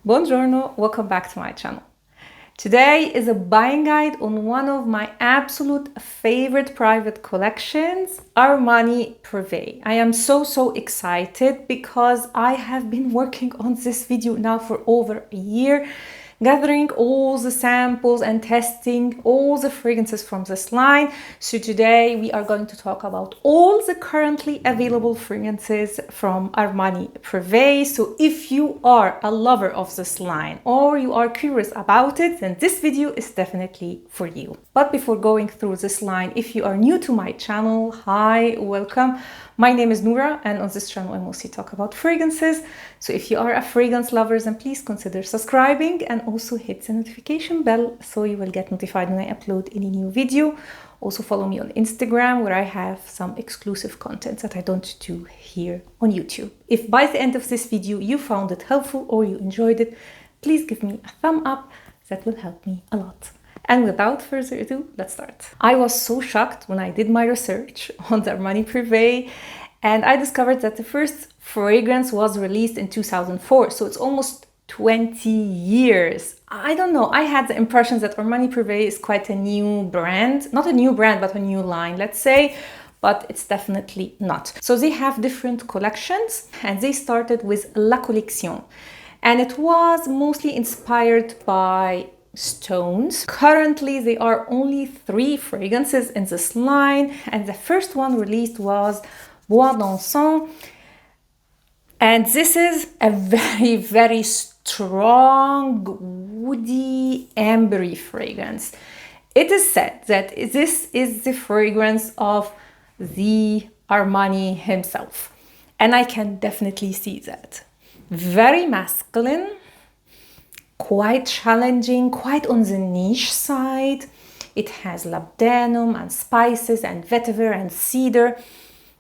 Buongiorno, welcome back to my channel. Today is a buying guide on one of my absolute favorite private collections, Armani Privé. I am so excited because I have been working on this video now for over a year, gathering all the samples and testing all the fragrances from this line. So today we are going to talk about all the currently available fragrances from Armani Privé. So if you are a lover of this line or you are curious about it, then this video is definitely for you. But before going through this line, if you are new to my channel, hi, welcome. My name is Noura, and on this channel I mostly talk about fragrances. So if you are a fragrance lover, then please consider subscribing and also hit the notification bell so you will get notified when I upload any new video. Also follow me on Instagram, where I have some exclusive content that I don't do here on YouTube. If by the end of this video you found it helpful or you enjoyed it, please give me a thumb up. That will help me a lot. And without further ado, let's start. I was so shocked when I did my research on the Armani Privé, and I discovered that the first fragrance was released in 2004, so it's almost 20 years. I don't know, I had the impression that Armani Privé is quite a new brand. Not a new brand, but a new line, let's say, but it's definitely not. So they have different collections, and they started with La Collection, and it was mostly inspired by stones. Currently, there are only 3 fragrances in this line, and the first one released was Bois d'Encens, and this is a very strong, woody, amber fragrance. It is said that this is the fragrance of the Armani himself, and I can definitely see that. Very masculine, quite challenging, quite on the niche side. It has labdanum and spices and vetiver and cedar,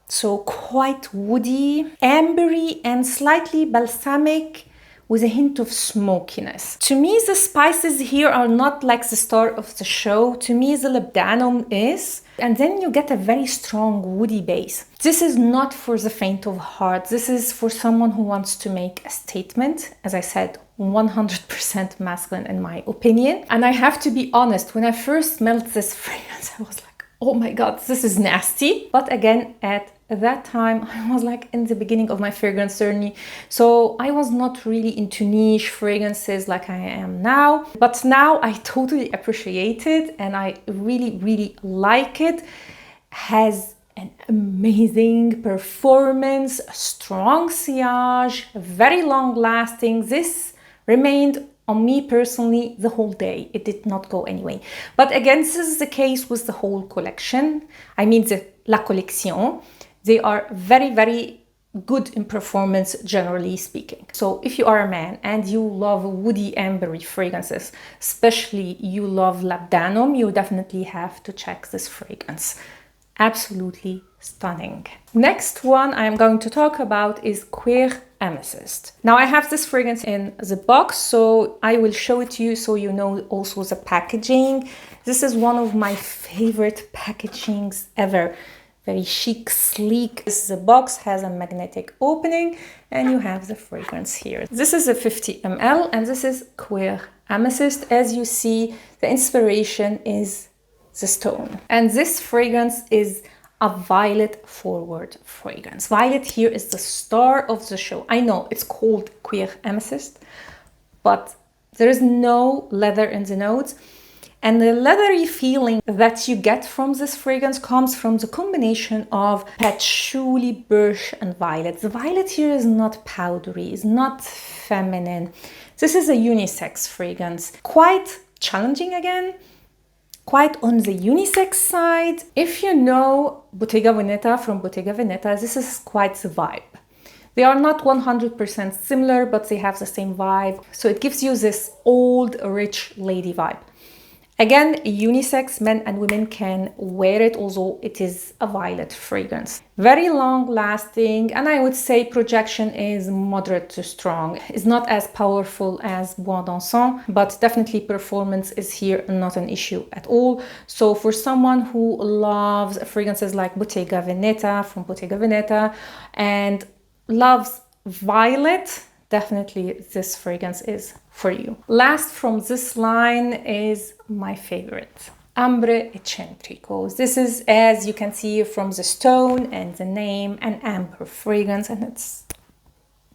so quite woody, ambery and slightly balsamic with a hint of smokiness. To me, the spices here are not like the star of the show. To me, the labdanum is, and then you get a very strong woody base. This is not for the faint of heart. This is for someone who wants to make a statement. As I said, 100% masculine in my opinion. And I have to be honest, when I first smelled this fragrance, I was like, oh my god, this is nasty. But again, at that time, I was like in the beginning of my fragrance journey, so I was not really into niche fragrances like I am now. But now I totally appreciate it, and I really like it. Has an amazing performance, a strong sillage, very long lasting. This remained on me personally the whole day. It did not go anyway. But again, this is the case with the whole collection. I mean the La Collection. They are very good in performance, generally speaking. So if you are a man and you love woody ambery fragrances, especially you love labdanum, you definitely have to check this fragrance. Absolutely stunning. Next one I'm going to talk about is CUIR Amethyste. Now I have this fragrance in the box, so I will show it to you so you know also the packaging. This is one of my favorite packagings ever. Very chic, sleek. The box has a magnetic opening, and you have the fragrance here. This is a 50 ml, and this is CUIR Amethyste. As you see, the inspiration is the stone. And this fragrance is a violet forward fragrance. Violet here is the star of the show. I know it's called CUIR Amethyste, but there is no leather in the notes. And the leathery feeling that you get from this fragrance comes from the combination of patchouli, birch and violet. The violet here is not powdery, is not feminine. This is a unisex fragrance. Quite challenging again, quite on the unisex side. If you know Bottega Veneta from Bottega Veneta, this is quite the vibe. They are not 100% similar, but they have the same vibe. So it gives you this old, rich lady vibe. Again, unisex, men and women can wear it, although it is a violet fragrance. Very long lasting, and I would say projection is moderate to strong. It's not as powerful as Bois d'Encens, but definitely performance is here not an issue at all. So for someone who loves fragrances like Bottega Veneta from Bottega Veneta and loves violet, definitely this fragrance is for you. Last from this line is my favorite, AMBRE ECCENTRICO. This is, as you can see from the stone and the name, an amber fragrance, and it's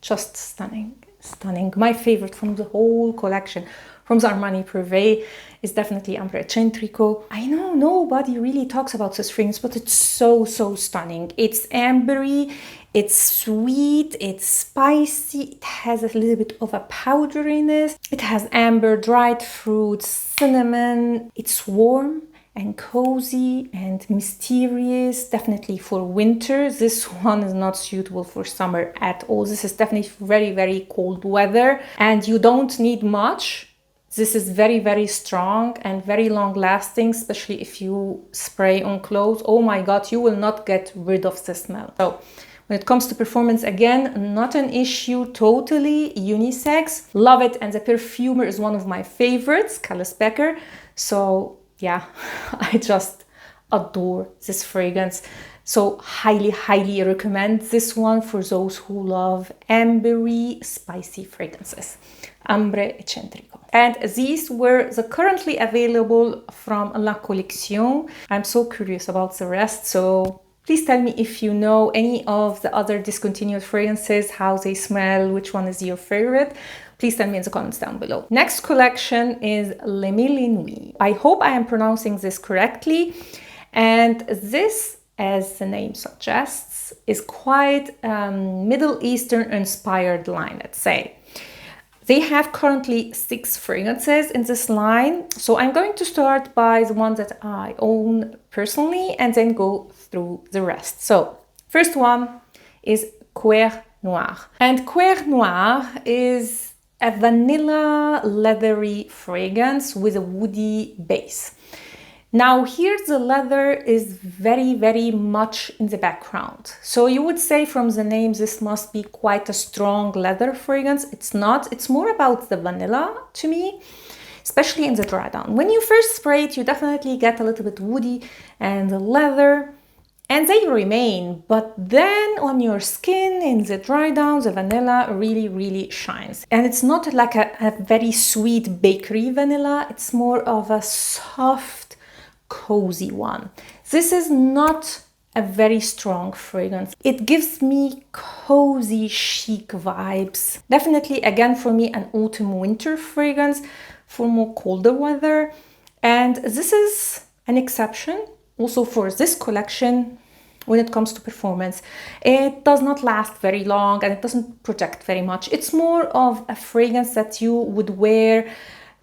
just stunning. Stunning. My favorite from the whole collection from the Armani Privé is definitely AMBRE ECCENTRICO. I know nobody really talks about this fragrance, but it's so stunning. It's ambery, it's sweet, it's spicy, it has a little bit of a powderiness, it has amber, dried fruits, cinnamon, it's warm and cozy and mysterious, definitely for winter. This one is not suitable for summer at all. This is definitely very cold weather, and you don't need much. This is very strong and very long lasting, especially if you spray on clothes. Oh my god, you will not get rid of the smell. So when it comes to performance, again, not an issue, totally unisex. Love it, and the perfumer is one of my favorites, Callis Becker. So yeah, I just adore this fragrance. So highly recommend this one for those who love ambery, spicy fragrances. AMBRE ECCENTRICO. And these were the currently available from La Collection. I'm so curious about the rest, so please tell me if you know any of the other discontinued fragrances, how they smell, which one is your favorite. Please tell me in the comments down below. Next collection is Les Mille Nuits. I hope I am pronouncing this correctly. And this, as the name suggests, is quite Middle Eastern inspired line, let's say. They have currently 6 fragrances in this line. So I'm going to start by the ones that I own personally and then go through the rest. So first one is CUIR Noir. And CUIR Noir is a vanilla leathery fragrance with a woody base. Now here the leather is very much in the background. So you would say from the name this must be quite a strong leather fragrance. It's not. It's more about the vanilla to me, especially in the dry down. When you first spray it, you definitely get a little bit woody and the leather, and they remain. But then on your skin, in the dry down, the vanilla really shines. And it's not like a very sweet bakery vanilla. It's more of a soft, cozy one. This is not a very strong fragrance. It gives me cozy, chic vibes. Definitely, again, for me, an autumn-winter fragrance for more colder weather. And this is an exception also for this collection when it comes to performance. It does not last very long and it doesn't project very much. It's more of a fragrance that you would wear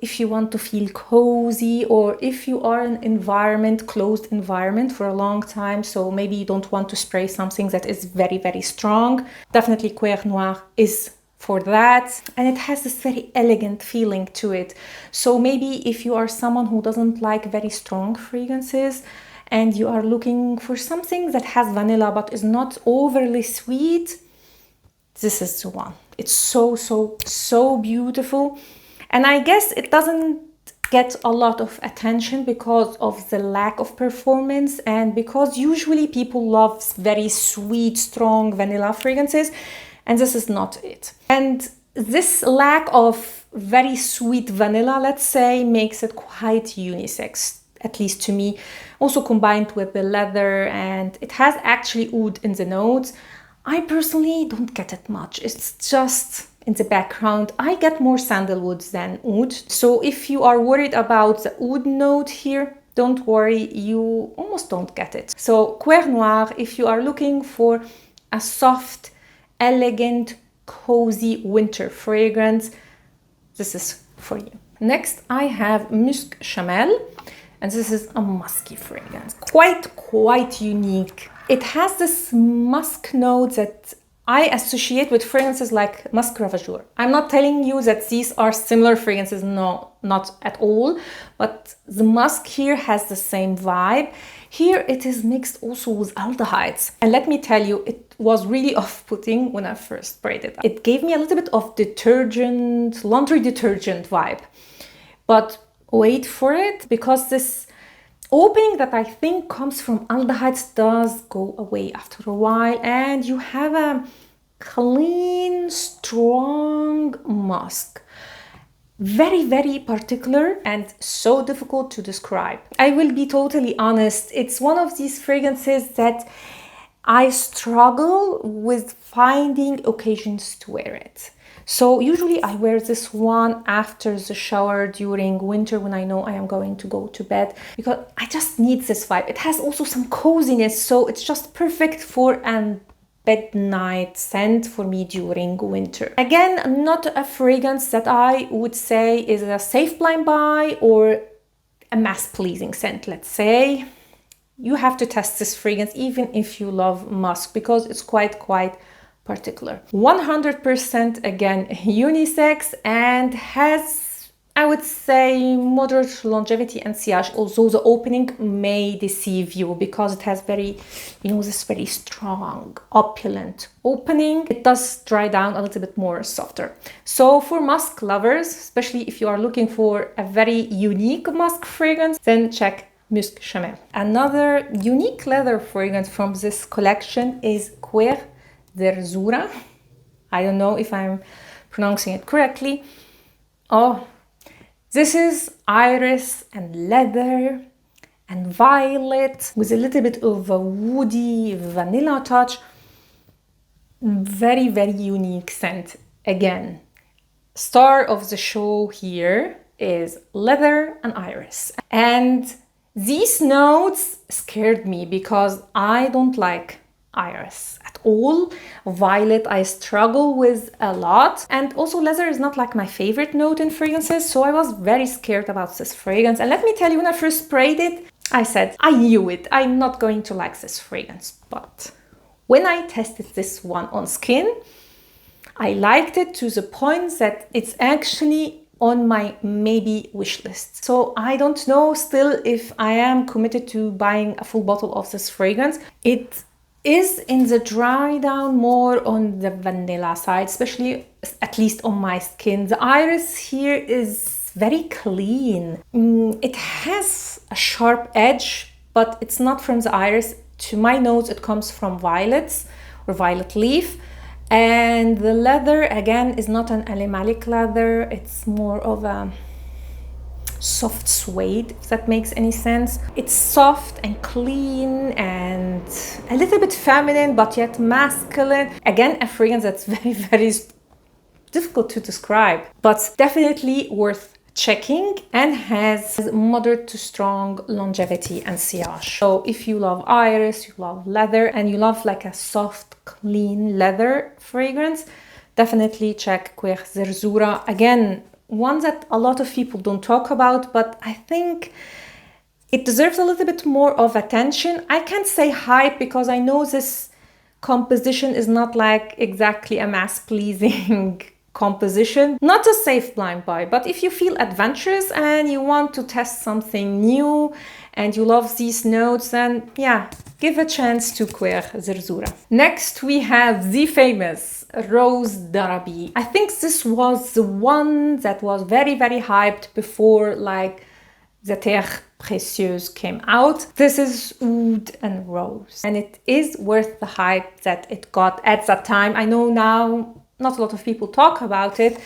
if you want to feel cozy, or if you are in an environment, closed environment for a long time, so maybe you don't want to spray something that is very strong. Definitely CUIR Noir is for that, and it has this very elegant feeling to it. So maybe if you are someone who doesn't like very strong fragrances and you are looking for something that has vanilla but is not overly sweet, this is the one. It's so beautiful. And I guess it doesn't get a lot of attention because of the lack of performance, and because usually people love very sweet, strong vanilla fragrances, and this is not it. And this lack of very sweet vanilla, let's say, makes it quite unisex, at least to me. Also combined with the leather, and it has actually oud in the notes. I personally don't get it much. It's just in the background. I get more sandalwood than oud. So if you are worried about the oud note here, don't worry, you almost don't get it. So CUIR Noir, if you are looking for a soft, elegant, cozy winter fragrance, this is for you. Next, I have MUSC SHAMAL, and this is a musky fragrance. Quite unique. It has this musk note that I associate with fragrances like Musk Ravageur. I'm not telling you that these are similar fragrances, no, not at all, but the musk here has the same vibe. Here it is mixed also with aldehydes. And let me tell you, it was really off-putting when I first sprayed it. It gave me a little bit of detergent, laundry detergent vibe. But wait for it, because this opening that I think comes from aldehydes does go away after a while, and you have a clean, strong musk. Very, very particular and so difficult to describe. I will be totally honest, it's one of these fragrances that I struggle with finding occasions to wear it. So usually I wear this one after the shower during winter when I know I am going to go to bed, because I just need this vibe. It has also some coziness, so it's just perfect for an bed night scent for me during winter. Again, not a fragrance that I would say is a safe blind buy or a mass-pleasing scent, let's say. You have to test this fragrance even if you love musk, because it's quite particular. 100% again unisex and has, I would say, moderate longevity and sillage, although the opening may deceive you because it has very, this very strong, opulent opening. It does dry down a little bit more softer. So for musk lovers, especially if you are looking for a very unique musk fragrance, then check MUSC SHAMAL. Another unique leather fragrance from this collection is CUIR ZERZURA. I don't know if I'm pronouncing it correctly. Oh, this is iris and leather and violet with a little bit of a woody vanilla touch. Very, very unique scent. Again, star of the show here is leather and iris. And these notes scared me because I don't like iris at all. Violet I struggle with a lot, and also leather is not like my favorite note in fragrances, so I was very scared about this fragrance. And let me tell you, when I first sprayed it, I said, I knew it, I'm not going to like this fragrance. But when I tested this one on skin, I liked it to the point that it's actually on my maybe wish list. So I don't know still if I am committed to buying a full bottle of this fragrance. It is in the dry down more on the vanilla side, especially at least on my skin. The iris here is very clean. It has a sharp edge, but it's not from the iris. To my nose, it comes from violets or violet leaf. And the leather, again, is not an animalic leather. It's more of a soft suede, if that makes any sense. It's soft and clean and a little bit feminine, but yet masculine. Again, a fragrance that's very, very difficult to describe, but definitely worth checking and has moderate to strong longevity and sillage. So if you love iris, you love leather, and you love like a soft, clean leather fragrance, definitely check CUIR ZERZURA. Again, one that a lot of people don't talk about, but I think it deserves a little bit more of attention. I can't say hype because I know this composition is not like exactly a mass-pleasing composition. Not a safe blind buy, but if you feel adventurous and you want to test something new and you love these notes, then yeah, give a chance to CUIR ZERZURA. Next, we have the famous Rose d'Arabie. I think this was the one that was very, very hyped before like the Terre Précieuse came out. This is oud and rose, and it is worth the hype that it got at that time. I know now not a lot of people talk about it,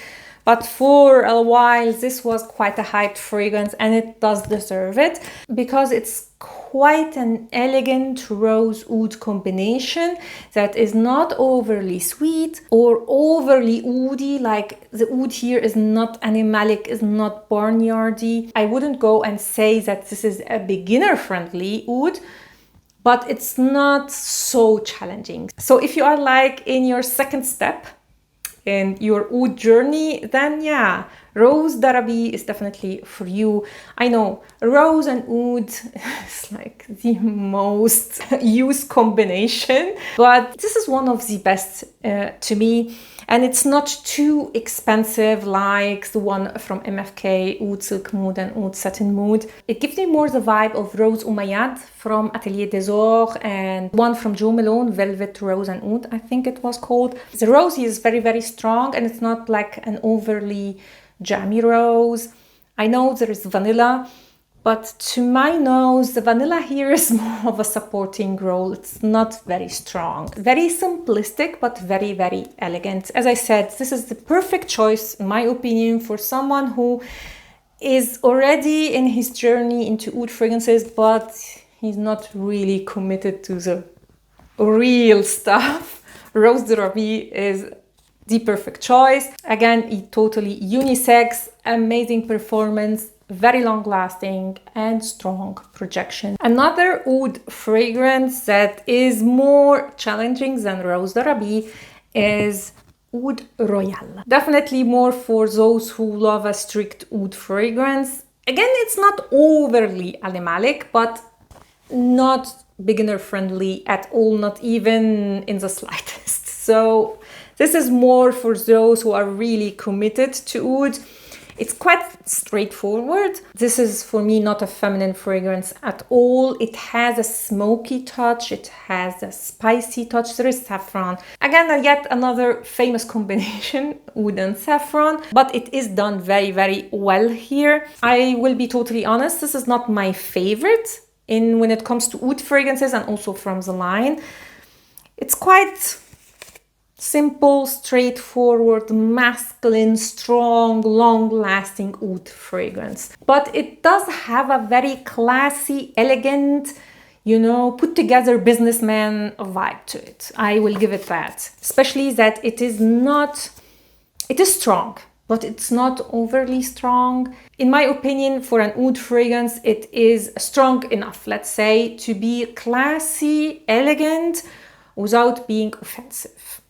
but for a while this was quite a hyped fragrance, and it does deserve it because it's quite an elegant rose oud combination that is not overly sweet or overly oudy. Like the oud here is not animalic, is not barnyardy. I wouldn't go and say that this is a beginner friendly oud, but it's not so challenging. So if you are like in your second step in your oud journey, then yeah, Rose d'Arabie is definitely for you. I know rose and oud is like the most used combination, but this is one of the best to me. And it's not too expensive like the one from MFK, Oud Silk Mood and Oud Satin Mood. It gives me more the vibe of Rose Umayyad from Atelier des Ors, and one from Jo Malone, Velvet Rose and Oud, I think it was called. The rose is very, very strong, and it's not like an overly jammy rose. I know there is vanilla, but to my nose, the vanilla here is more of a supporting role. It's not very strong. Very simplistic, but very, very elegant. As I said, this is the perfect choice, in my opinion, for someone who is already in his journey into oud fragrances, but he's not really committed to the real stuff. Rose d'Arabie is the perfect choice. Again, totally unisex, amazing performance, very long lasting and strong projection. Another oud fragrance that is more challenging than Rose d'Arabie is Oud Royal. Definitely more for those who love a strict oud fragrance. Again, it's not overly animalic, but not beginner friendly at all, not even in the slightest. So this is more for those who are really committed to oud. It's quite straightforward. This is for me not a feminine fragrance at all. It has a smoky touch, it has a spicy touch, there is saffron. Again, yet another famous combination, oud and saffron, but it is done very, very well here. I will be totally honest, this is not my favorite when it comes to oud fragrances and also from the line. It's quite simple, straightforward, masculine, strong, long-lasting oud fragrance. But it does have a very classy, elegant, you know, put-together businessman vibe to it. I will give it that. Especially that it is strong, but it's not overly strong. In my opinion, for an oud fragrance, it is strong enough, let's say, to be classy, elegant, without being offensive.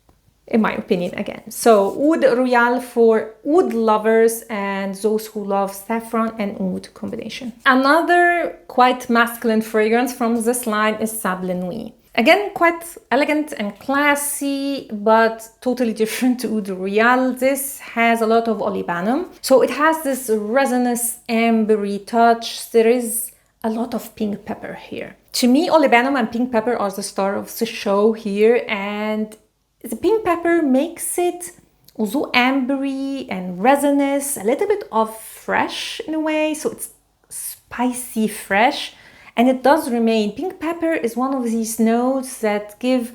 In my opinion, again. So Oud Royal for oud lovers and those who love saffron and oud combination. Another quite masculine fragrance from this line is Sable Nuit. Again, quite elegant and classy, but totally different to Oud Royal. This has a lot of olibanum. So it has this resinous amber touch. There is a lot of pink pepper here. To me, olibanum and pink pepper are the star of the show here, and the pink pepper makes it, although ambery and resinous, a little bit of fresh in a way, so it's spicy fresh, and it does remain. Pink pepper is one of these notes that give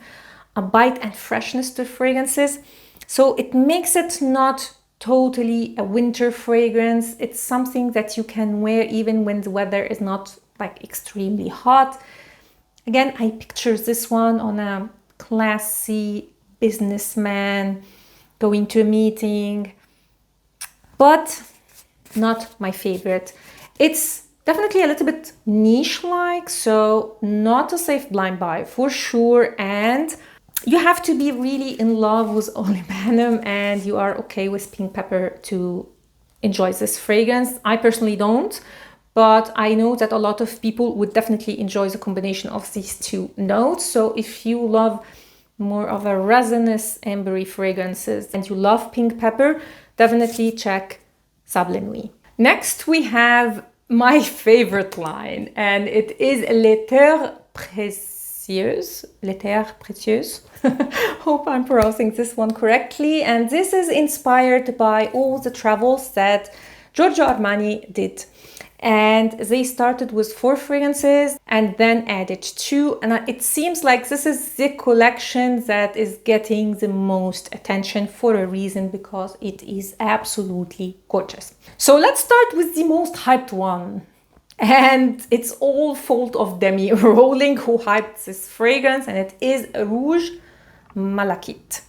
a bite and freshness to fragrances, so it makes it not totally a winter fragrance. It's something that you can wear even when the weather is not like extremely hot. Again, I picture this one on a classy businessman going to a meeting, but not my favorite. It's definitely a little bit niche-like, so not a safe blind buy for sure, and you have to be really in love with olibanum and you are okay with pink pepper to enjoy this fragrance. I personally don't, but I know that a lot of people would definitely enjoy the combination of these two notes. So if you love more of a resinous ambery fragrances and you love pink pepper, definitely check Sable Nuit. Next we have my favorite line, and it is Les Terres Précieuses. Les Terres Précieuses. Hope I'm pronouncing this one correctly. And this is inspired by all the travels that Giorgio Armani did. And they started with 4 fragrances and then added 2, and it seems like this is the collection that is getting the most attention for a reason, because it is absolutely gorgeous. So let's start with the most hyped one, and it's all fault of Demi Rowling, who hyped this fragrance, and it is Rouge Malachite.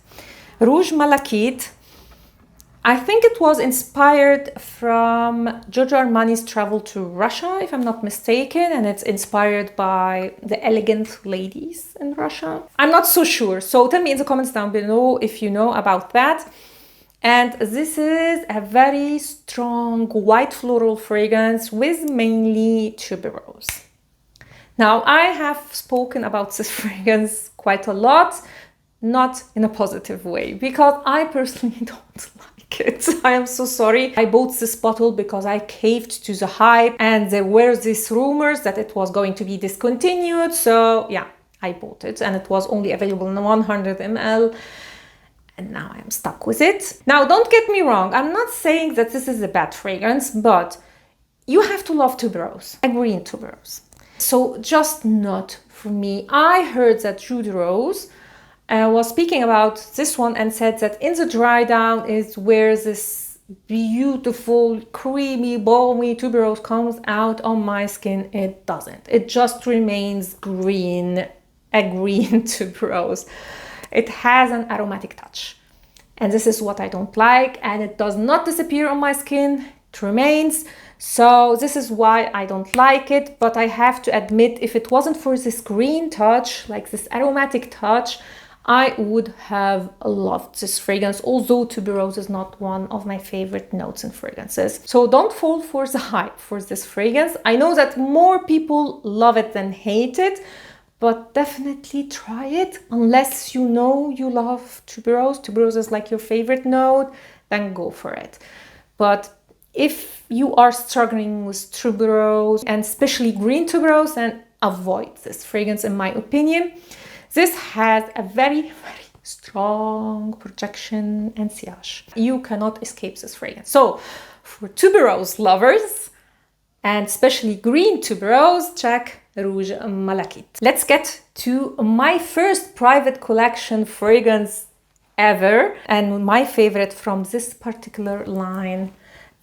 Rouge Malachite, I think it was inspired from Giorgio Armani's travel to Russia, if I'm not mistaken, and it's inspired by the elegant ladies in Russia. I'm not so sure, so tell me in the comments down below if you know about that. And this is a very strong white floral fragrance with mainly tuberose. Now, I have spoken about this fragrance quite a lot, not in a positive way, because I personally don't like it. I am so sorry. I bought this bottle because I caved to the hype, and there were these rumors that it was going to be discontinued. So yeah, I bought it, and it was only available in 100 ml. And now I'm stuck with it. Now, don't get me wrong. I'm not saying that this is a bad fragrance, but you have to love tuberose, a green tuberose. So just not for me. I heard that Jude Rose was speaking about this one and said that in the dry down is where this beautiful, creamy, balmy tuberose comes out. On my skin, it doesn't. It just remains green, a green tuberose. It has an aromatic touch. And this is what I don't like, and it does not disappear on my skin. It remains. So this is why I don't like it, but I have to admit, if it wasn't for this green touch, like this aromatic touch, I would have loved this fragrance, although tuberose is not one of my favorite notes in fragrances. So don't fall for the hype for this fragrance. I know that more people love it than hate it, but definitely try it. Unless you know you love tuberose, tuberose is like your favorite note, then go for it. But if you are struggling with tuberose, and especially green tuberose, then avoid this fragrance in my opinion. This has a very, very strong projection and sillage. You cannot escape this fragrance. So for tuberose lovers, and especially green tuberose, check Rouge Malachite. Let's get to my first private collection fragrance ever, and my favorite from this particular line,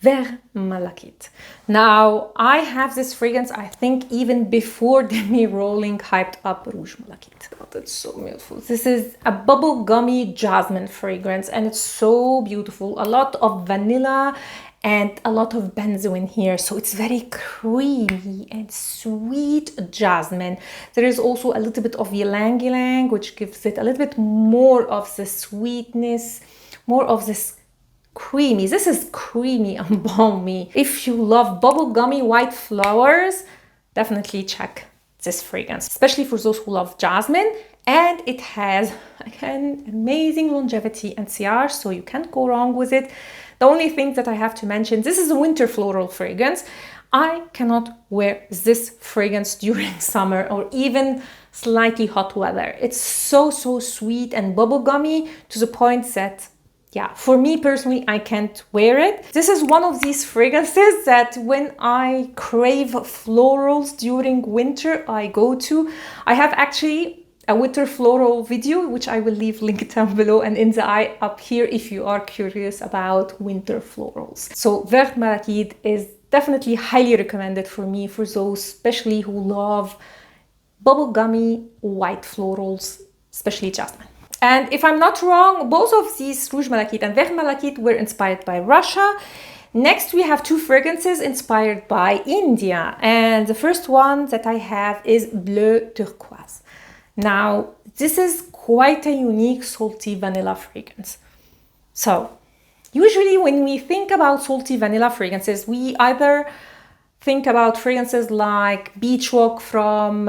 VERT Malachite. Now, I have this fragrance, I think, even before Demi Rolling hyped up Rouge Malachite. Oh, that's so beautiful. This is a bubblegummy jasmine fragrance, and it's so beautiful. A lot of vanilla and a lot of benzo in here, so it's very creamy and sweet jasmine. There is also a little bit of ylang ylang, which gives it a little bit more of the sweetness, more of this creamy. This is creamy and balmy. If you love bubblegummy white flowers, definitely check this fragrance, especially for those who love jasmine. And it has, again, amazing longevity and sillage, so you can't go wrong with it. The only thing that I have to mention, this is a winter floral fragrance. I cannot wear this fragrance during summer or even slightly hot weather. It's so sweet and bubblegummy to the point that, yeah, for me personally, I can't wear it. This is one of these fragrances that when I crave florals during winter, I go to. I have actually a winter floral video, which I will leave linked down below and in the eye up here if you are curious about winter florals. So VERT Malachite is definitely highly recommended for me, for those especially who love bubblegummy white florals, especially jasmine. And if I'm not wrong, both of these Rouge Malachite and VERT Malachite were inspired by Russia. Next, we have two fragrances inspired by India. And the first one that I have is BLEU Turquoise. Now, this is quite a unique salty vanilla fragrance. So, usually when we think about salty vanilla fragrances, we either think about fragrances like Beach Walk from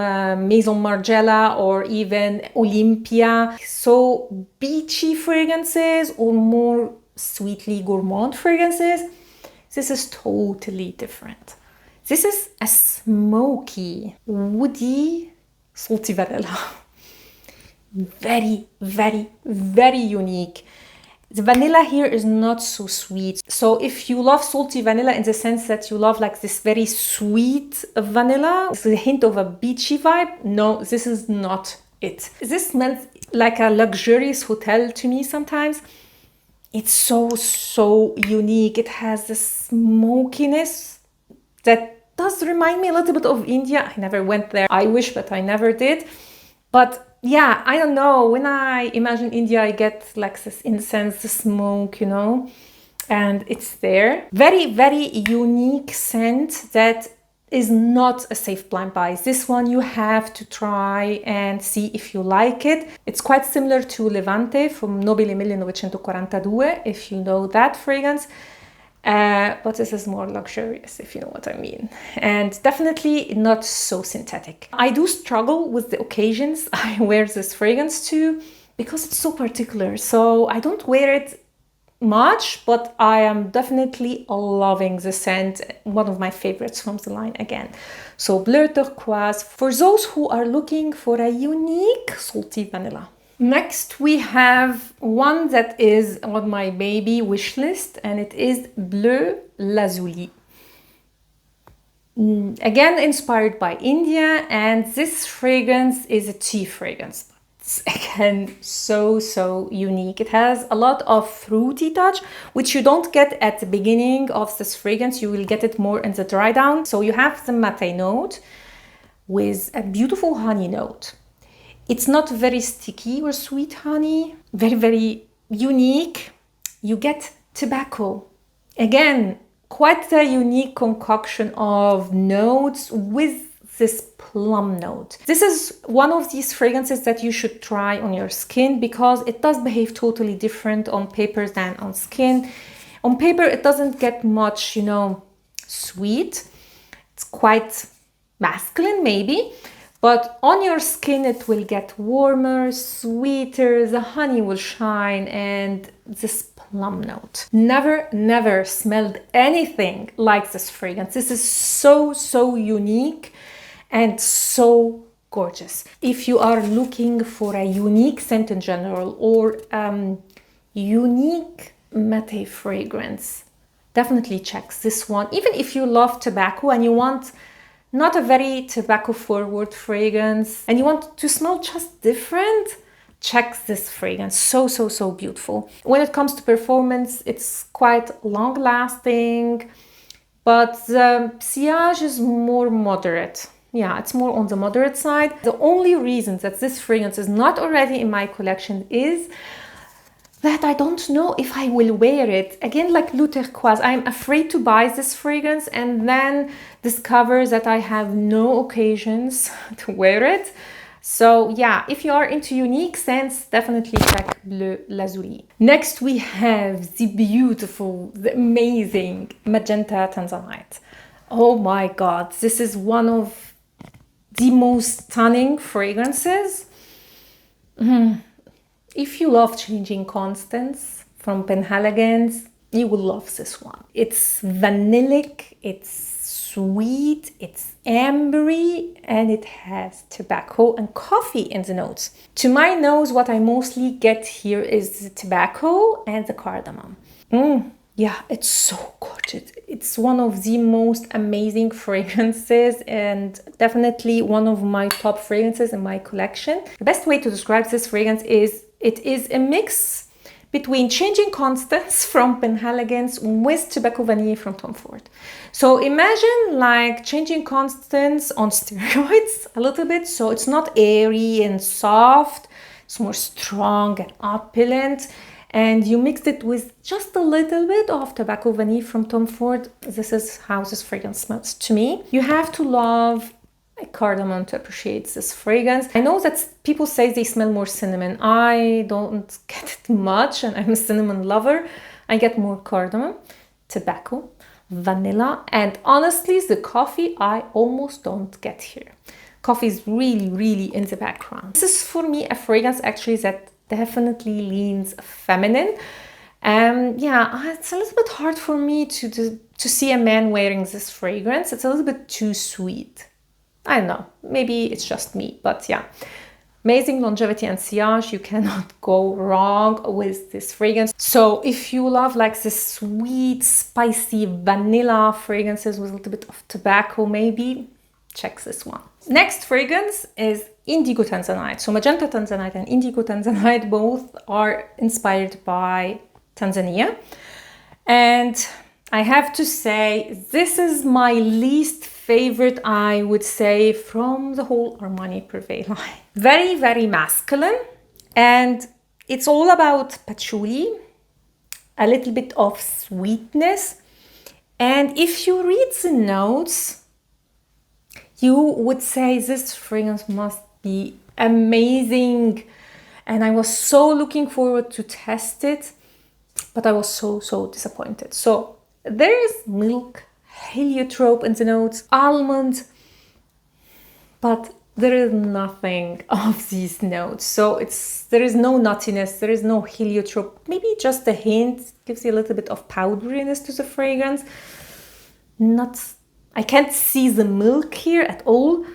Maison Margiela or even Olympia. So, beachy fragrances or more sweetly gourmand fragrances. This is totally different. This is a smoky, woody, salty vanilla. Very unique. The vanilla here is not so sweet. So if you love salty vanilla in the sense that you love like this very sweet vanilla with a hint of a beachy vibe, no, this is not it. This smells like a luxurious hotel to me sometimes. It's so unique. It has this smokiness that does remind me a little bit of India. I never went there. I wish, but I never did. But yeah, I don't know. When I imagine India, I get like this incense, the smoke, you know, and it's there. Very unique scent that is not a safe blind buy. This one you have to try and see if you like it. It's quite similar to Levante from Nobile 1942, if you know that fragrance. But this is more luxurious, if you know what I mean. And definitely not so synthetic. I do struggle with the occasions I wear this fragrance to because it's so particular. So I don't wear it much, but I am definitely loving the scent. One of my favorites from the line again. So BLEU Turquoise for those who are looking for a unique salty vanilla. Next, we have one that is on my baby wish list, and it is BLEU LAZULI. Again, inspired by India, and this fragrance is a tea fragrance. It's again so unique. It has a lot of fruity touch, which you don't get at the beginning of this fragrance. You will get it more in the dry down. So you have the mate note with a beautiful honey note. It's not very sticky or sweet honey, very unique. You get tobacco. Again, quite a unique concoction of notes with this plum note. This is one of these fragrances that you should try on your skin because it does behave totally different on paper than on skin. On paper, it doesn't get much, you know, sweet. It's quite masculine maybe, but on your skin it will get warmer, sweeter, the honey will shine, and this plum note. Never smelled anything like this fragrance. This is so unique and so gorgeous. If you are looking for a unique scent in general or unique mate fragrance, definitely check this one. Even if you love tobacco and you want not a very tobacco forward fragrance and you want to smell just different, check this fragrance. So beautiful. When it comes to performance, it's quite long lasting, but the sillage is more moderate. Yeah, it's more on the moderate side. The only reason that this fragrance is not already in my collection is that I don't know if I will wear it. Again, like Bleu Turquoise, I'm afraid to buy this fragrance and then discover that I have no occasions to wear it. So yeah, if you are into unique scents, definitely check BLEU LAZULI. Next, we have the beautiful, the amazing Magenta Tanzanite. Oh my God, this is one of the most stunning fragrances. If you love changing constants from Penhaligon's, you will love this one. It's vanillic, it's sweet, it's ambery, and it has tobacco and coffee in the notes. To my nose, what I mostly get here is the tobacco and the cardamom. Yeah, it's so gorgeous. It's one of the most amazing fragrances and definitely one of my top fragrances in my collection. The best way to describe this fragrance is it is a mix between changing constants from Penhaligon's with tobacco vanille from Tom Ford. So imagine like changing constants on steroids a little bit. So it's not airy and soft, it's more strong and opulent. And you mixed it with just a little bit of tobacco vanille from Tom Ford. This is how this fragrance smells to me. You have to love cardamom to appreciate this fragrance. I know that people say they smell more cinnamon. I don't get it much, and I'm a cinnamon lover. I get more cardamom, tobacco, vanilla, and honestly, the coffee I almost don't get here. Coffee is really in the background. This is for me a fragrance actually that definitely leans feminine. Yeah, it's a little bit hard for me to see a man wearing this fragrance. It's a little bit too sweet. I don't know, maybe it's just me, but yeah. Amazing longevity and sillage, you cannot go wrong with this fragrance. So if you love like this sweet, spicy vanilla fragrances with a little bit of tobacco maybe, check this one. Next fragrance is Indigo Tanzanite. So Magenta Tanzanite and Indigo Tanzanite both are inspired by Tanzania. And I have to say, this is my least favorite, I would say, from the whole Armani Privé line. Very masculine, and it's all about patchouli, a little bit of sweetness. And if you read the notes, you would say this fragrance must be amazing. And I was so looking forward to test it, but I was so disappointed. So there is milk, heliotrope in the notes, almond, but there is nothing of these notes. So there is no nuttiness, there is no heliotrope, maybe just a hint, gives you a little bit of powderiness to the fragrance. I can't see the milk here at all.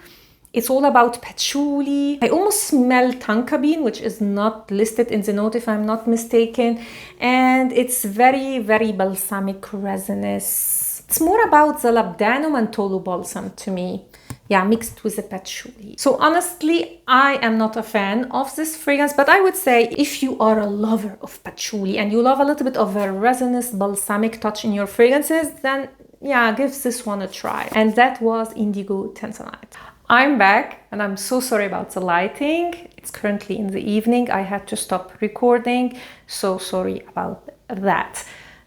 It's all about patchouli. I almost smell tonka bean, which is not listed in the note if I'm not mistaken. And it's very balsamic resinous. It's more about the labdanum and tolu balsam to me. Yeah, mixed with the patchouli. So honestly, I am not a fan of this fragrance, but I would say if you are a lover of patchouli and you love a little bit of a resinous balsamic touch in your fragrances, then yeah, give this one a try. And that was Indigo Tanzanite. I'm back and I'm so sorry about the lighting. It's currently in the evening. I had to stop recording. So sorry about that.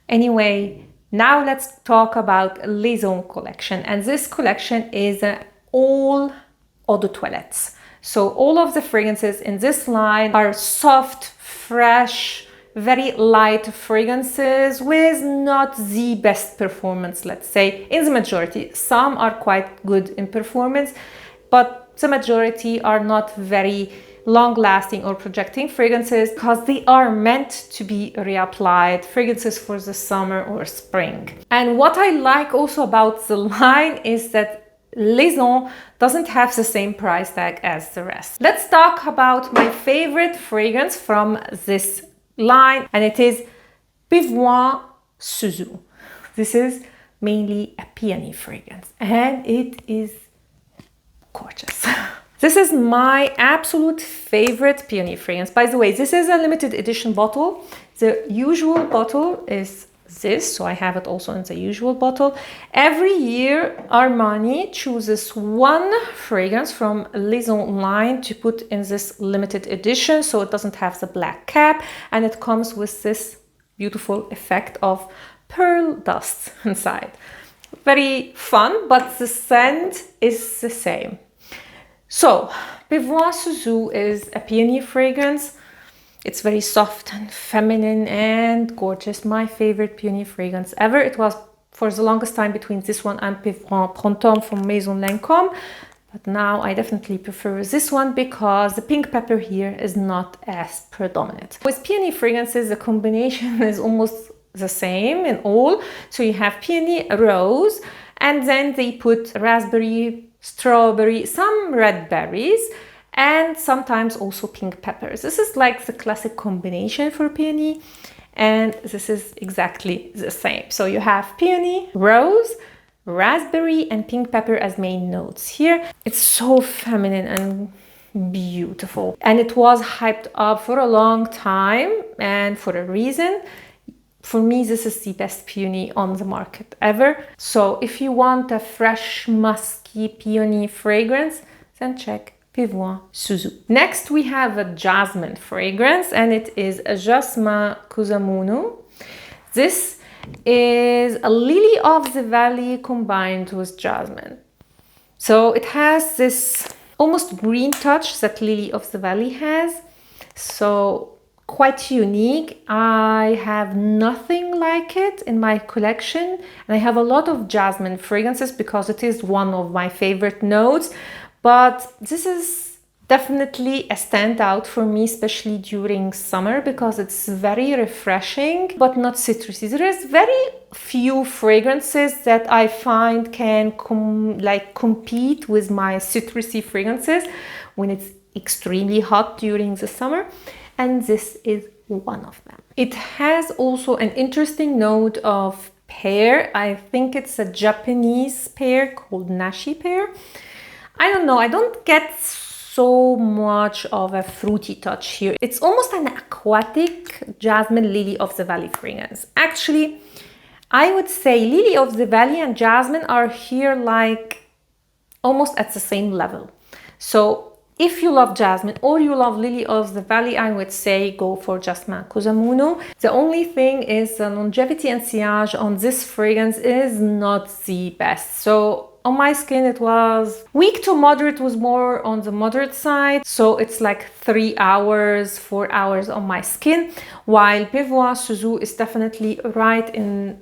Anyway, now let's talk about Les Hommes collection. And this collection is all eau de toilettes. So all of the fragrances in this line are soft, fresh, very light fragrances with not the best performance, let's say, in the majority. Some are quite good in performance, but the majority are not very long-lasting or projecting fragrances because they are meant to be reapplied fragrances for the summer or spring. And what I like also about the line is that Les Hommes doesn't have the same price tag as the rest. Let's talk about my favorite fragrance from this line, and it is PIVOINE SUZHUO. This is mainly a peony fragrance, and it is gorgeous. This is my absolute favorite peony fragrance. By the way, this is a limited edition bottle. The usual bottle is this, so I have it also in the usual bottle. Every year Armani chooses one fragrance from Les Hommes line to put in this limited edition, so it doesn't have the black cap and it comes with this beautiful effect of pearl dust inside. Very fun, but the scent is the same. So PIVOINE SUZHUO is a peony fragrance. It's very soft and feminine and gorgeous. My favorite peony fragrance ever. It was for the longest time between this one and PIVOINE Printemps from Maison Lancôme. But now I definitely prefer this one because the pink pepper here is not as predominant. With peony fragrances, the combination is almost the same in all. So you have peony, rose, and then they put raspberry, strawberry, some red berries, and sometimes also pink peppers. This is like the classic combination for peony, and this is exactly the same. So you have peony, rose, raspberry, and pink pepper as main notes here. It's so feminine and beautiful, and it was hyped up for a long time and for a reason. For me, this is the best peony on the market ever. So if you want a fresh, musky peony fragrance, then check PIVOINE SUZHUO. Next, we have a jasmine fragrance, and it is a JASMIN KUSAMONO. This is a lily of the valley combined with jasmine. So it has this almost green touch that lily of the valley has. So quite unique. I have nothing like it in my collection, and I have a lot of jasmine fragrances because it is one of my favorite notes. But this is definitely a standout for me, especially during summer, because it's very refreshing, but not citrusy. There is very few fragrances that I find can compete with my citrusy fragrances when it's extremely hot during the summer. And this is one of them. It has also an interesting note of pear. I think it's a Japanese pear called nashi pear. I don't know, I don't get so much of a fruity touch here. It's almost an aquatic jasmine lily of the valley fragrance. Actually, I would say lily of the valley and jasmine are here like almost at the same level. So if you love jasmine or you love lily of the valley, I would say go for JASMIN KUSAMONO. The only thing is the longevity and sillage on this fragrance is not the best. So on my skin, it was weak to moderate, was more on the moderate side. So it's like 3 hours, 4 hours on my skin, while PIVOINE SUZHUO is definitely right in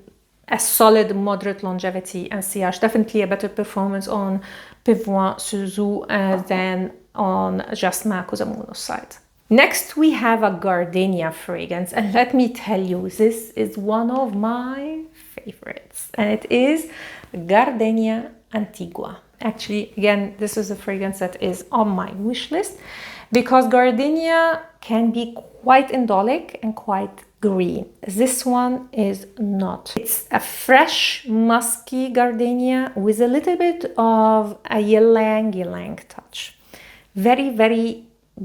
a solid moderate longevity and sillage. Definitely a better performance on PIVOINE SUZHUO than on JASMIN KUSAMONO's side. Next, we have a Gardenia fragrance, and let me tell you, this is one of my favorites, and it is Gardenia Antigua. Actually, again, this is a fragrance that is on my wish list because Gardenia can be quite indolic and quite green. This one is not. It's a fresh musky gardenia with a little bit of a ylang touch. Very, very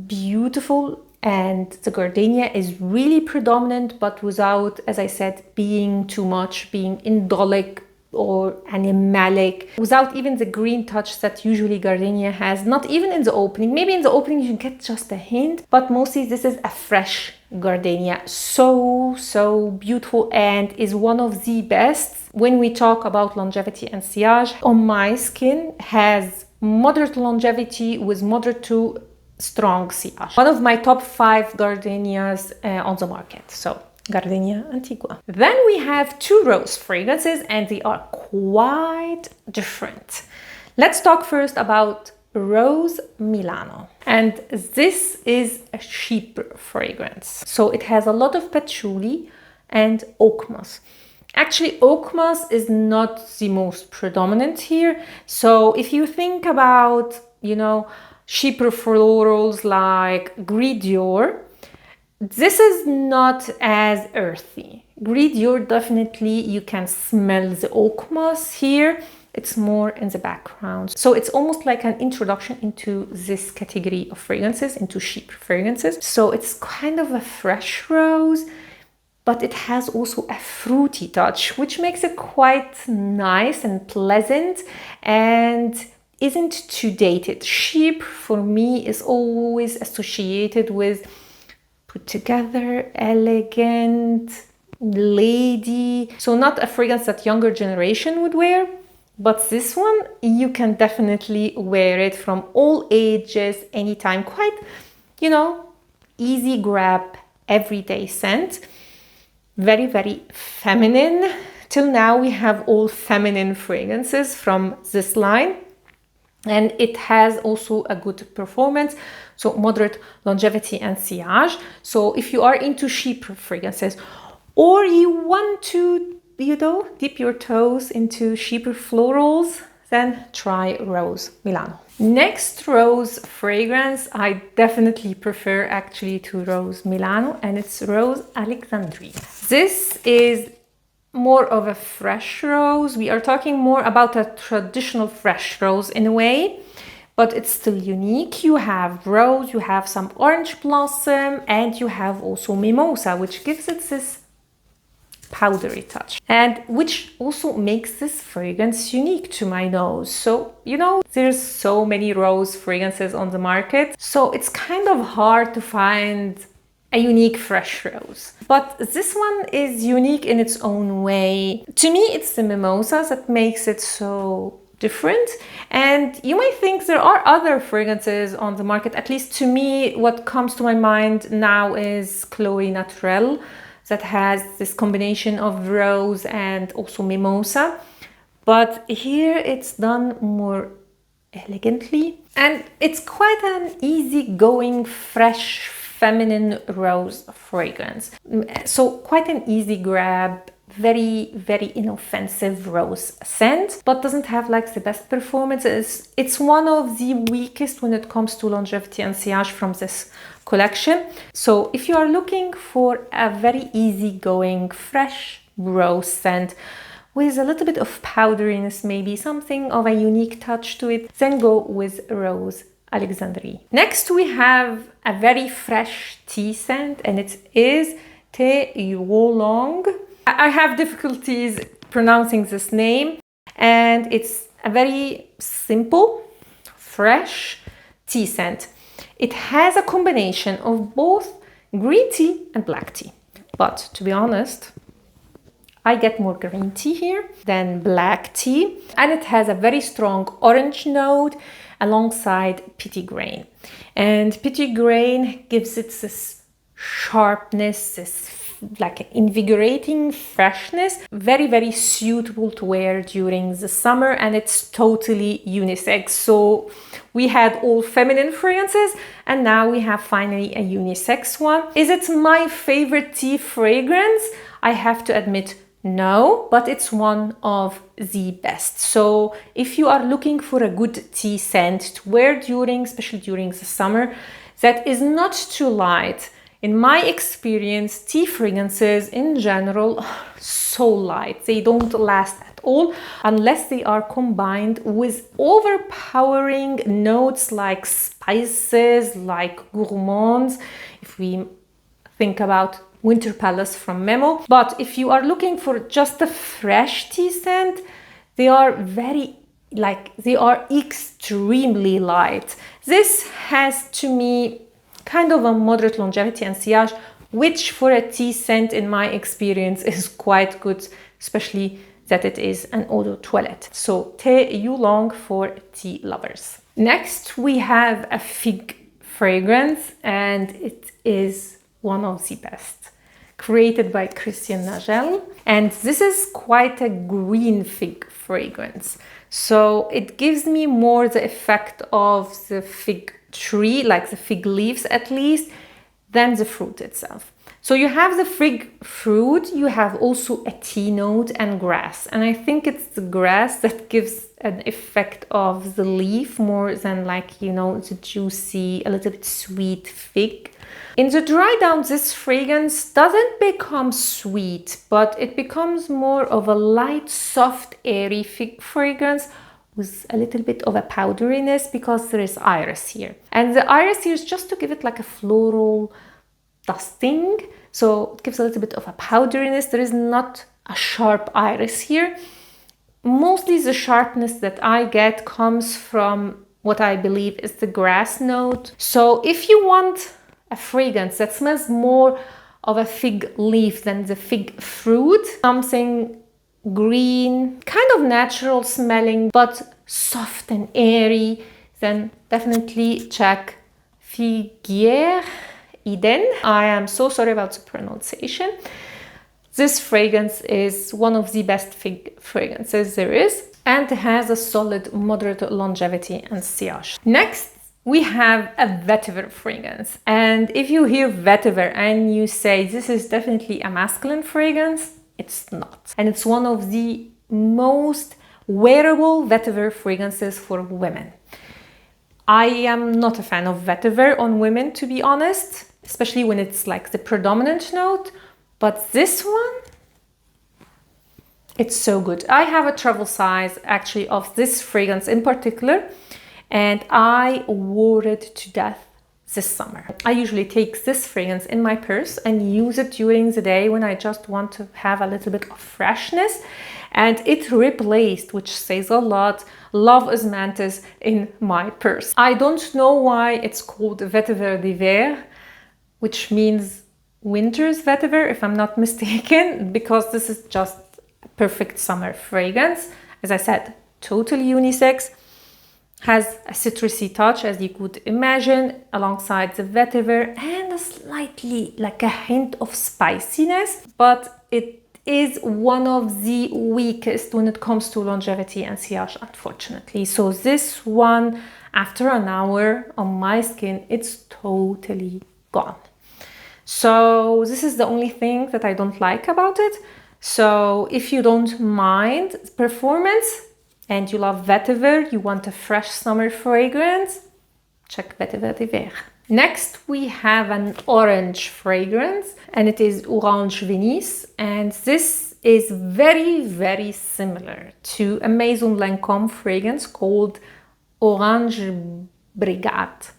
beautiful, and the gardenia is really predominant, but without, as I said, being too much, being indolic or animalic, without even the green touch that usually gardenia has, not even in the opening. Maybe in the opening you get just a hint, but mostly this is a fresh gardenia. So beautiful, and is one of the best when we talk about longevity and sillage. On my skin, has moderate longevity with moderate to strong sillage. One of my top 5 gardenias on the market. So Gardenia Antigua. Then we have 2 rose fragrances, and they are quite different. Let's talk first about Rose Milano. And this is a cheaper fragrance. So it has a lot of patchouli and oak moss. Actually, oak moss is not the most predominant here. So if you think about, you know, cheaper florals like Gris d'Or, this is not as earthy. Gris d'Or, definitely you can smell the oak moss here. It's more in the background. So it's almost like an introduction into this category of fragrances, into cheap fragrances. So it's kind of a fresh rose, but it has also a fruity touch, which makes it quite nice and pleasant and isn't too dated. Cheap for me is always associated with put together, elegant, lady. So not a fragrance that younger generation would wear, but this one, you can definitely wear it from all ages, anytime. Quite, you know, easy grab, everyday scent. Very, very feminine. Till now we have all feminine fragrances from this line. And it has also a good performance, so moderate longevity and sillage. So if you are into cheap fragrances, or you want to, you know, dip your toes into cheaper florals, then try Rose Milano. Next rose fragrance, I definitely prefer actually to Rose Milano, and it's Rose Alexandrie. This is more of a fresh rose. We are talking more about a traditional fresh rose in a way, but it's still unique. You have rose, you have some orange blossom, and you have also mimosa, which gives it this powdery touch, and which also makes this fragrance unique to my nose. So, you know, there's so many rose fragrances on the market, so it's kind of hard to find a unique fresh rose. But this one is unique in its own way. To me, it's the mimosas that makes it so different. And you might think there are other fragrances on the market. At least to me, what comes to my mind now is Chloé Naturelle, that has this combination of rose and also mimosa. But here it's done more elegantly. And it's quite an easygoing, fresh, feminine rose fragrance. So quite an easy grab, very, very inoffensive rose scent, but doesn't have like the best performances. It's one of the weakest when it comes to longevity and sillage from this collection. So if you are looking for a very easygoing, fresh rose scent with a little bit of powderiness, maybe something of a unique touch to it, then go with Rose Alexandrie. Next we have a very fresh tea scent, and it is YULONG. I have difficulties pronouncing this name, and it's a very simple, fresh tea scent. It has a combination of both green tea and black tea, but to be honest, I get more green tea here than black tea, and it has a very strong orange note alongside petitgrain. And petitgrain gives it this sharpness, this like invigorating freshness, very, very suitable to wear during the summer, and it's totally unisex. So we had all feminine fragrances, and now we have finally a unisex one. Is it my favorite tea fragrance? I have to admit, no, but it's one of the best. So if you are looking for a good tea scent to wear during, especially during the summer, that is not too light, In my experience, tea fragrances in general are so light. They don't last at all unless they are combined with overpowering notes like spices, like gourmands, if we think about Winter Palace from Memo. But if you are looking for just a fresh tea scent, they are extremely light. This has, to me, kind of a moderate longevity and sillage, which for a tea scent, in my experience, is quite good, especially that it is an eau de toilette. So Thé Yulong for tea lovers. Next, we have a fig fragrance, and it is one of the best, created by Christian Nagel. And this is quite a green fig fragrance. So it gives me more the effect of the fig tree, like the fig leaves at least, than the fruit itself. So you have the fig fruit, you have also a tea note and grass. And I think it's the grass that gives an effect of the leaf more than the juicy, a little bit sweet fig. In the dry down, this fragrance doesn't become sweet, but it becomes more of a light, soft, airy fig fragrance with a little bit of a powderiness because there is iris here. And the iris here is just to give it like a floral dusting. So it gives a little bit of a powderiness. There is not a sharp iris here. Mostly the sharpness that I get comes from what I believe is the grass note. So if you want a fragrance that smells more of a fig leaf than the fig fruit, something green, kind of natural smelling, but soft and airy, then definitely check FIGUIER Eden. I am so sorry about the pronunciation. This fragrance is one of the best fig fragrances there is, and has a solid moderate longevity and sillage. Next, we have a vetiver fragrance. And if you hear vetiver and you say this is definitely a masculine fragrance, it's not. And it's one of the most wearable vetiver fragrances for women. I am not a fan of vetiver on women, to be honest, especially when it's like the predominant note. But this one, it's so good. I have a travel size actually of this fragrance in particular, and I wore it to death this summer. I usually take this fragrance in my purse and use it during the day when I just want to have a little bit of freshness. And it replaced, which says a lot, Love Osmanthus in my purse. I don't know why it's called Vetiver d'hiver, which means winter's vetiver, if I'm not mistaken, because this is just a perfect summer fragrance. As I said, totally unisex. Has a citrusy touch, as you could imagine, alongside the vetiver, and a slightly like a hint of spiciness, but it is one of the weakest when it comes to longevity and sillage, unfortunately. So this one, after an hour on my skin, it's totally gone. So this is the only thing that I don't like about it. So if you don't mind performance, and you love vetiver, you want a fresh summer fragrance, check Vetiver d'hiver. Next, we have an orange fragrance, and it is Orange Venise. And this is very, very similar to a Maison Lancôme fragrance called Orange Brigade.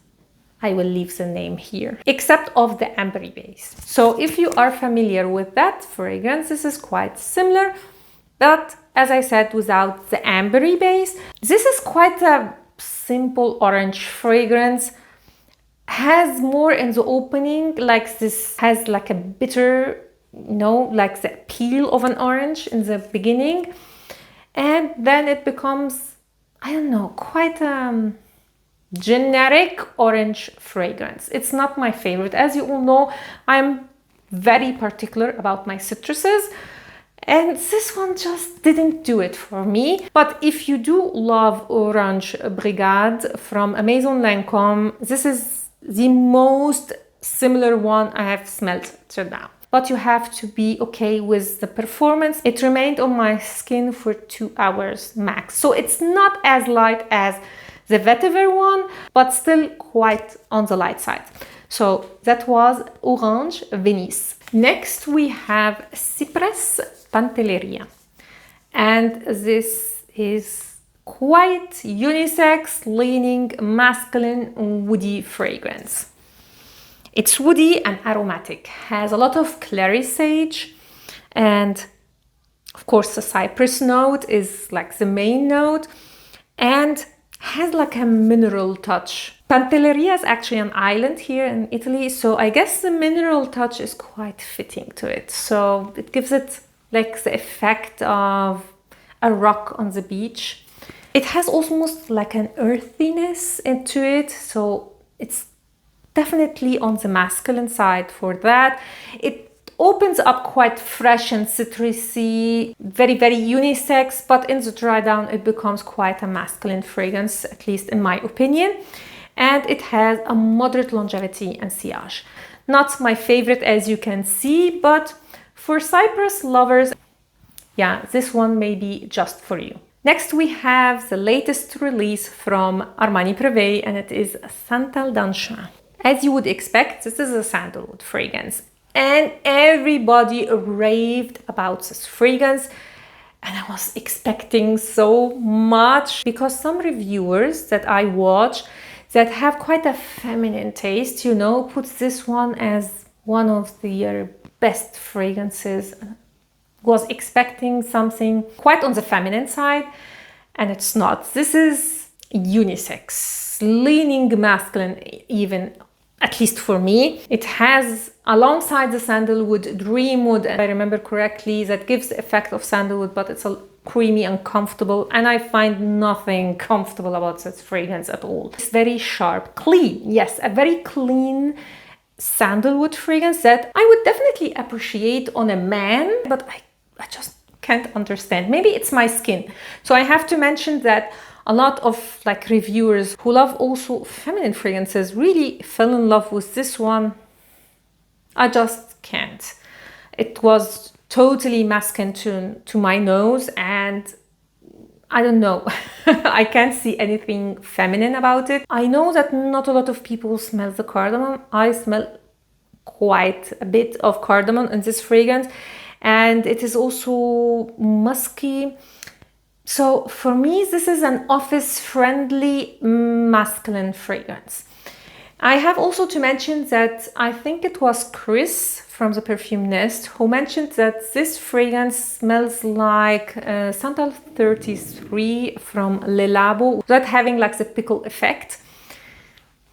I will leave the name here, except of the ambre base. So if you are familiar with that fragrance, this is quite similar, but as I said, without the amber base. This is quite a simple orange fragrance. Has more in the opening, like this has like a bitter, like the peel of an orange in the beginning. And then it becomes, I don't know, quite a generic orange fragrance. It's not my favorite. As you all know, I'm very particular about my citruses. And this one just didn't do it for me. But if you do love Orange Brigade from Maison Lancôme, this is the most similar one I have smelled till now. But you have to be okay with the performance. It remained on my skin for 2 hours max. So it's not as light as the vetiver one, but still quite on the light side. So that was Orange Venice. Next we have Cypress Pantelleria. And this is quite unisex, leaning masculine, woody fragrance. It's woody and aromatic, has a lot of clary sage, and of course the cypress note is like the main note, and has like a mineral touch. Pantelleria is actually an island here in Italy, so I guess the mineral touch is quite fitting to it. So it gives it like the effect of a rock on the beach. It has almost like an earthiness into it, so it's definitely on the masculine side for that. It opens up quite fresh and citrusy, very, very unisex, but in the dry down it becomes quite a masculine fragrance, at least in my opinion. And it has a moderate longevity and sillage. Not my favorite, as you can see, but for cypress lovers, yeah, this one may be just for you. Next we have the latest release from Armani Privé, and it is Santal d'Anchin. As you would expect, this is a sandalwood fragrance, and everybody raved about this fragrance, and I was expecting so much because some reviewers that I watch that have quite a feminine taste, you know, puts this one as one of their best fragrances. Was expecting something quite on the feminine side, and it's not. This is unisex, leaning masculine even, at least for me. It has, alongside the sandalwood, dreamwood, if I remember correctly, that gives the effect of sandalwood, but it's a creamy and comfortable, and I find nothing comfortable about this fragrance at all. It's very sharp, clean, yes, a very clean sandalwood fragrance that I would definitely appreciate on a man, but I just can't understand. Maybe it's my skin. So I have to mention that a lot of like reviewers who love also feminine fragrances really fell in love with this one. I just can't. It was totally masculine to my nose, and I don't know. I can't see anything feminine about it. I know that not a lot of people smell the cardamom. I smell quite a bit of cardamom in this fragrance, and it is also musky. So for me, this is an office-friendly masculine fragrance. I have also to mention that I think it was Chris from the Perfume Nest who mentioned that this fragrance smells like Santal 33 from Le Labo, without having like the pickle effect.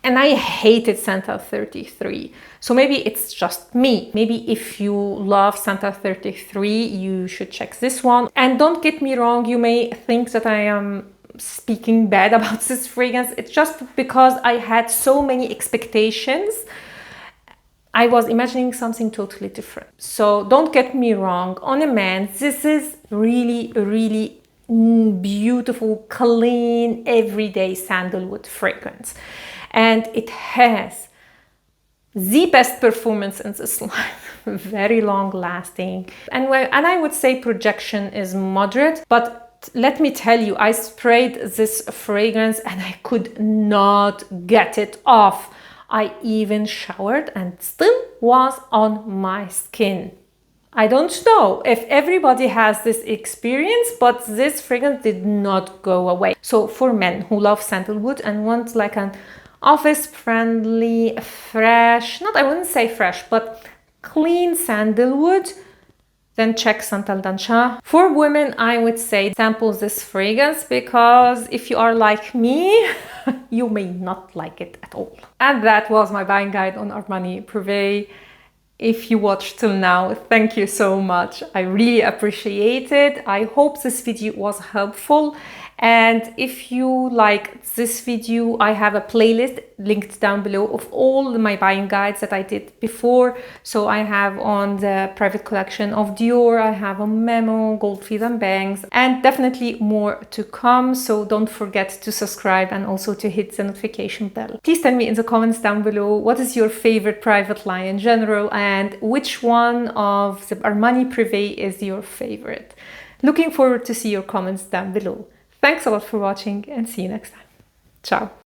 And I hated Santal 33. So maybe it's just me. Maybe if you love Santal 33, you should check this one. And don't get me wrong, you may think that I am speaking bad about this fragrance. It's just because I had so many expectations. I was imagining something totally different. So don't get me wrong, on a man, this is really, really beautiful, clean, everyday sandalwood fragrance. And it has the best performance in this line, very long lasting. And I would say projection is moderate, but let me tell you, I sprayed this fragrance and I could not get it off. I even showered and still was on my skin. I don't know if everybody has this experience, but this fragrance did not go away. So for men who love sandalwood and want like an office-friendly, fresh, I wouldn't say fresh, but clean sandalwood, then check Santal d'Anchin. For women, I would say sample this fragrance, because if you are like me, you may not like it at all. And that was my buying guide on Armani Privé. If you watched till now, thank you so much. I really appreciate it. I hope this video was helpful. And if you like this video, I have a playlist linked down below of all my buying guides that I did before. So I have on the private collection of Dior, I have a memo, gold feet and bangs, and definitely more to come. So don't forget to subscribe and also to hit the notification bell. Please tell me in the comments down below, what is your favorite private line in general, and which one of the Armani Privé is your favorite? Looking forward to see your comments down below. Thanks a lot for watching, and see you next time. Ciao!